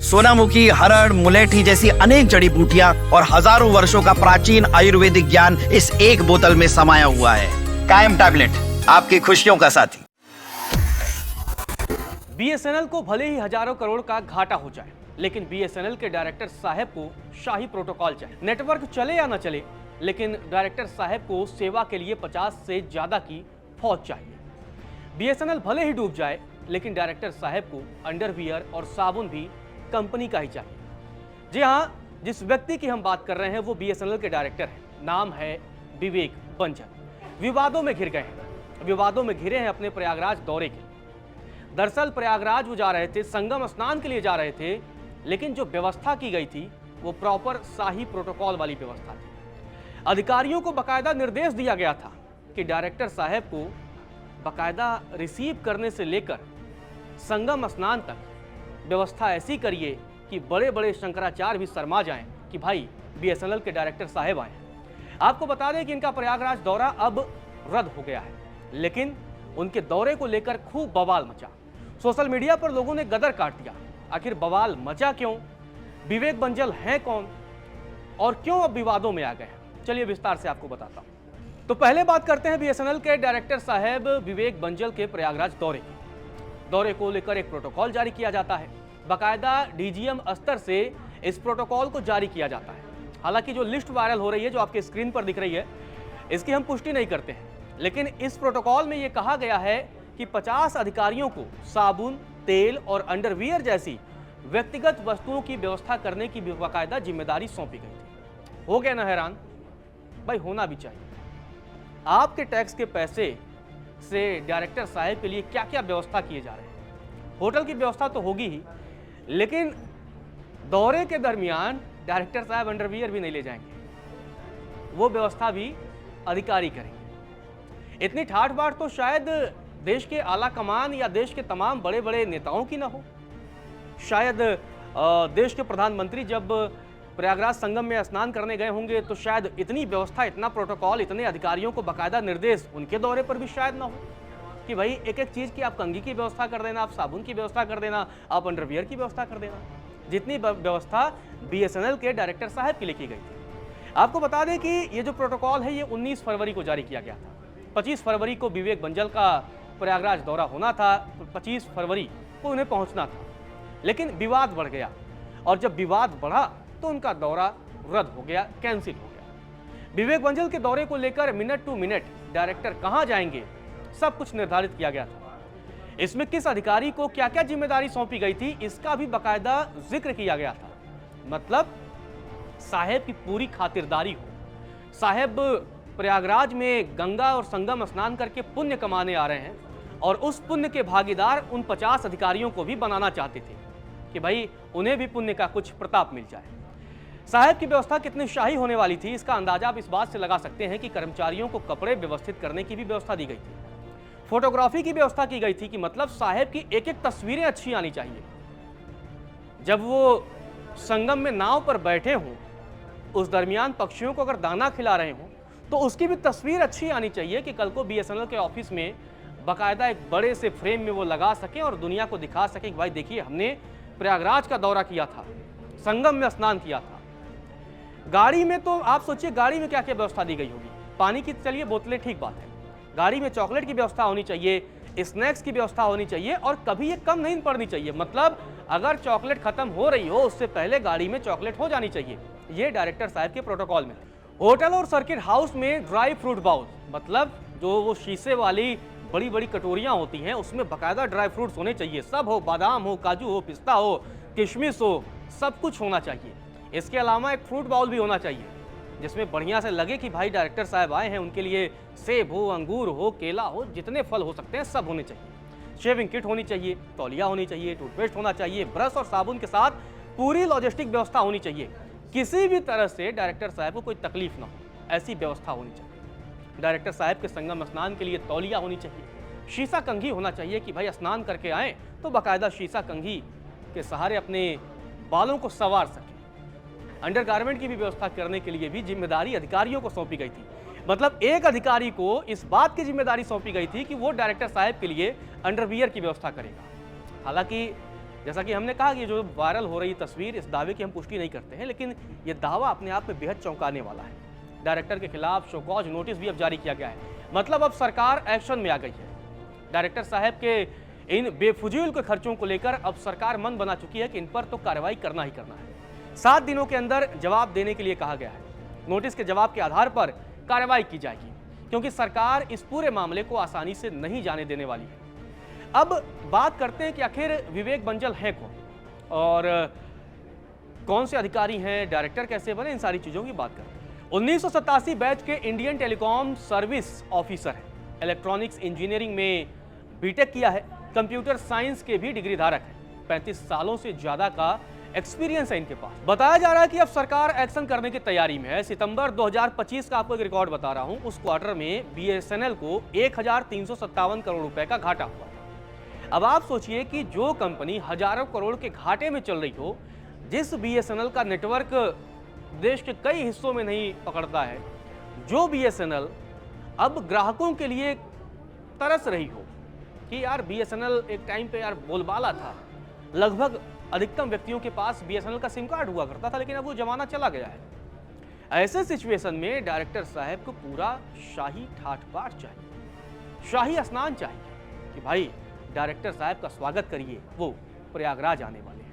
सोनामुखी, हरड़, मुलेठी जैसी अनेक जड़ी बूटियां और हजारों वर्षों का प्राचीन आयुर्वेदिक ज्ञान इस एक बोतल में समाया हुआ है। कायम टैबलेट, आपकी खुशियों का साथी। बीएसएनएल को भले ही हजारों करोड़ का घाटा हो जाए, लेकिन बीएसएनएल के डायरेक्टर साहब को शाही प्रोटोकॉल चाहिए। नेटवर्क चले या न चले, लेकिन डायरेक्टर साहब को सेवा के लिए 50 से ज्यादा की फौज चाहिए। बीएसएनएल भले ही डूब जाए, लेकिन डायरेक्टर साहब को अंडरवियर और साबुन भी कंपनी का ही चाहिए। जी हां, जिस व्यक्ति की हम बात कर रहे हैं वो बीएसएनएल के डायरेक्टर हैं। नाम है विवेक बंजल। विवादों में घिर गए हैं, विवादों में घिरे हैं अपने प्रयागराज दौरे के। दरअसल प्रयागराज वो जा रहे थे, संगम स्नान के लिए जा रहे थे, लेकिन जो व्यवस्था की गई थी वो प्रॉपर शाही प्रोटोकॉल वाली व्यवस्था थी। अधिकारियों को बकायदा निर्देश दिया गया था कि डायरेक्टर साहब को बकायदा रिसीव करने से लेकर संगम स्नान तक व्यवस्था ऐसी करिए कि बड़े बड़े शंकराचार्य भी शर्मा जाएं कि भाई बीएसएनएल के डायरेक्टर साहब आए। आपको बता दें कि इनका प्रयागराज दौरा अब रद्द हो गया है, लेकिन उनके दौरे को लेकर खूब बवाल मचा। सोशल मीडिया पर लोगों ने गदर काट दिया। आखिर बवाल मचा क्यों? विवेक बंजल हैं कौन और क्यों अब विवादों में आ गए हैं? चलिए विस्तार से आपको बताता हूं। तो पहले बात करते हैं बीएसएनएल के डायरेक्टर साहब विवेक बंजल के प्रयागराज दौरे की। दौरे को लेकर एक प्रोटोकॉल जारी किया जाता है, बाकायदा डीजीएम स्तर से इस प्रोटोकॉल को जारी किया जाता है। हालांकि जो लिस्ट वायरल हो रही है, जो आपके स्क्रीन पर दिख रही है, इसकी हम पुष्टि नहीं करते हैं, लेकिन इस प्रोटोकॉल में यह कहा गया है कि 50 अधिकारियों को साबुन, तेल और अंडरवियर जैसी व्यक्तिगत वस्तुओं की व्यवस्था करने की बाकायदा जिम्मेदारी सौंपी गई थी। हो गया ना हैरान? भाई होना भी चाहिए। आपके टैक्स के पैसे से डायरेक्टर साहब के लिए क्या क्या व्यवस्था किए जा रहे हैं। होटल की व्यवस्था तो होगी ही, लेकिन दौरे के दरमियान डायरेक्टर साहब अंडरवियर भी नहीं ले जाएंगे, वो व्यवस्था भी अधिकारी करेंगे। इतनी ठाठ बाट तो शायद देश के आला कमान या देश के तमाम बड़े बड़े नेताओं की ना हो। शायद देश के प्रधानमंत्री जब प्रयागराज संगम में स्नान करने गए होंगे तो शायद इतनी व्यवस्था, इतना प्रोटोकॉल, इतने अधिकारियों को बकायदा निर्देश उनके दौरे पर भी शायद ना हो कि भाई एक एक चीज़ की आप कंघी की व्यवस्था कर देना, आप साबुन की व्यवस्था कर देना, आप अंडरवियर की व्यवस्था कर देना। जितनी व्यवस्था बीएसएनएल के डायरेक्टर साहब के लिए की गई थी। आपको बता दें कि ये जो प्रोटोकॉल है ये 19 फरवरी को जारी किया गया था। 25 फरवरी को विवेक बंजल का प्रयागराज दौरा होना था, 25 फरवरी को उन्हें पहुंचना था, लेकिन विवाद बढ़ गया और जब विवाद बढ़ा तो उनका दौरा रद्द हो गया, कैंसिल हो गया। विवेक बंजल के दौरे को लेकर मिनट टू मिनट डायरेक्टर कहां जाएंगे सब कुछ निर्धारित किया गया था। इसमें किस अधिकारी को क्या क्या जिम्मेदारी सौंपी गई थी इसका भी बकायदा जिक्र किया गया था। मतलब साहेब की पूरी खातिरदारी हो। साहेब प्रयागराज में गंगा और संगम स्नान करके पुण्य कमाने आ रहे हैं और उस पुण्य के भागीदार उन 50 अधिकारियों को भी बनाना चाहते थे कि भाई उन्हें भी पुण्य का कुछ प्रताप मिल जाए। साहब की व्यवस्था कितनी शाही होने वाली थी इसका अंदाजा आप इस बात से लगा सकते हैं कि कर्मचारियों को कपड़े व्यवस्थित करने की भी व्यवस्था दी गई थी, फोटोग्राफी की व्यवस्था की गई थी कि मतलब साहब की एक एक तस्वीरें अच्छी आनी चाहिए। जब वो संगम में नाव पर बैठे हों, उस दरमियान पक्षियों को अगर दाना खिला रहे हों तो उसकी भी तस्वीर अच्छी आनी चाहिए कि कल को बीएसएनएल के ऑफिस में बाकायदा एक बड़े से फ्रेम में वो लगा सकें और दुनिया को दिखा सकें कि भाई देखिए हमने प्रयागराज का दौरा किया था, संगम में स्नान किया था। गाड़ी में तो आप सोचिए गाड़ी में क्या क्या व्यवस्था दी गई होगी। पानी की चलिए बोतलें ठीक बात है, गाड़ी में चॉकलेट की व्यवस्था होनी चाहिए, स्नैक्स की व्यवस्था होनी चाहिए और कभी ये कम नहीं पड़नी चाहिए। मतलब अगर चॉकलेट खत्म हो रही हो उससे पहले गाड़ी में चॉकलेट हो जानी चाहिए। ये डायरेक्टर साहब के प्रोटोकॉल में। होटल और सर्किट हाउस में ड्राई फ्रूट बाउल, मतलब जो वो शीशे वाली बड़ी बड़ी कटोरियां होती हैं उसमें बकायदा ड्राई फ्रूट्स होने चाहिए। सब हो, बादाम हो, काजू हो, पिस्ता हो, किशमिश हो, सब कुछ होना चाहिए। इसके अलावा एक फ्रूट बाउल भी होना चाहिए जिसमें बढ़िया से लगे कि भाई डायरेक्टर साहब आए हैं, उनके लिए सेब हो, अंगूर हो, केला हो, जितने फल हो सकते हैं सब होने चाहिए। शेविंग किट होनी चाहिए, तौलिया होनी चाहिए, टूथपेस्ट होना चाहिए, ब्रश और साबुन के साथ पूरी लॉजिस्टिक व्यवस्था होनी चाहिए। किसी भी तरह से डायरेक्टर साहब को कोई तकलीफ ना हो, ऐसी व्यवस्था होनी चाहिए। डायरेक्टर साहब के संगम स्नान के लिए तौलिया होनी चाहिए, शीशा कंघी होना चाहिए कि भाई स्नान करके आए तो बाकायदा शीशा कंघी के सहारे अपने बालों को संवार सके। अंडरगारमेंट की भी व्यवस्था करने के लिए भी जिम्मेदारी अधिकारियों को सौंपी गई थी। मतलब एक अधिकारी को इस बात की जिम्मेदारी सौंपी गई थी कि वो डायरेक्टर साहब के लिए अंडरवियर की व्यवस्था करेगा। हालांकि जैसा कि हमने कहा कि जो वायरल हो रही तस्वीर, इस दावे की हम पुष्टि नहीं करते हैं, लेकिन ये दावा अपने आप में बेहद चौंकाने वाला है। डायरेक्टर के खिलाफ शोकॉज नोटिस भी अब जारी किया गया है। मतलब अब सरकार एक्शन में आ गई है। डायरेक्टर साहब के इन बेफुजील के खर्चों को लेकर अब सरकार मन बना चुकी है कि इन पर तो कार्रवाई करना ही करना है। 7 दिनों के अंदर जवाब देने के लिए कहा गया है। नोटिस के जवाब के आधार पर कार्रवाई की जाएगी, क्योंकि सरकार इस पूरे मामले को आसानी से नहीं जाने देने वाली है। अब बात करते हैं कि आखिर विवेक बंसल है कौन और कौन से अधिकारी हैं, डायरेक्टर कैसे बने, इन सारी चीजों की बात करते हैं। 1987 बैच के इंडियन टेलीकॉम सर्विस ऑफिसर हैं। इलेक्ट्रॉनिक्स इंजीनियरिंग में बीटेक किया है। कंप्यूटर साइंस के भी डिग्री धारक है। 35 सालों से ज्यादा का एक्सपीरियंस है इनके पास। बताया जा रहा है कि अब सरकार एक्शन करने की तैयारी में है। सितंबर 2025 का आपको एक रिकॉर्ड बता रहा हूं। उस क्वार्टर में बीएसएनएल को 1357 करोड़ रुपए का घाटा हुआ। अब आप सोचिए कि जो कंपनी हजारों करोड़ के घाटे में चल रही हो, जिस बीएसएनएल का नेटवर्क देश के कई हिस्सों में नहीं पकड़ता है, जो बीएसएनएल अब ग्राहकों के लिए तरस रही हो कि यार बीएसएनएल एक टाइम पे यार बोलबाला था, लगभग अधिकतम व्यक्तियों के पास बीएसएनएल का सिम कार्ड हुआ करता था, लेकिन अब वो जमाना चला गया है। ऐसे सिचुएशन में डायरेक्टर साहब को पूरा शाही ठाठ बाट चाहिए, शाही स्नान चाहिए कि भाई डायरेक्टर साहब का स्वागत करिए, वो प्रयागराज आने वाले हैं।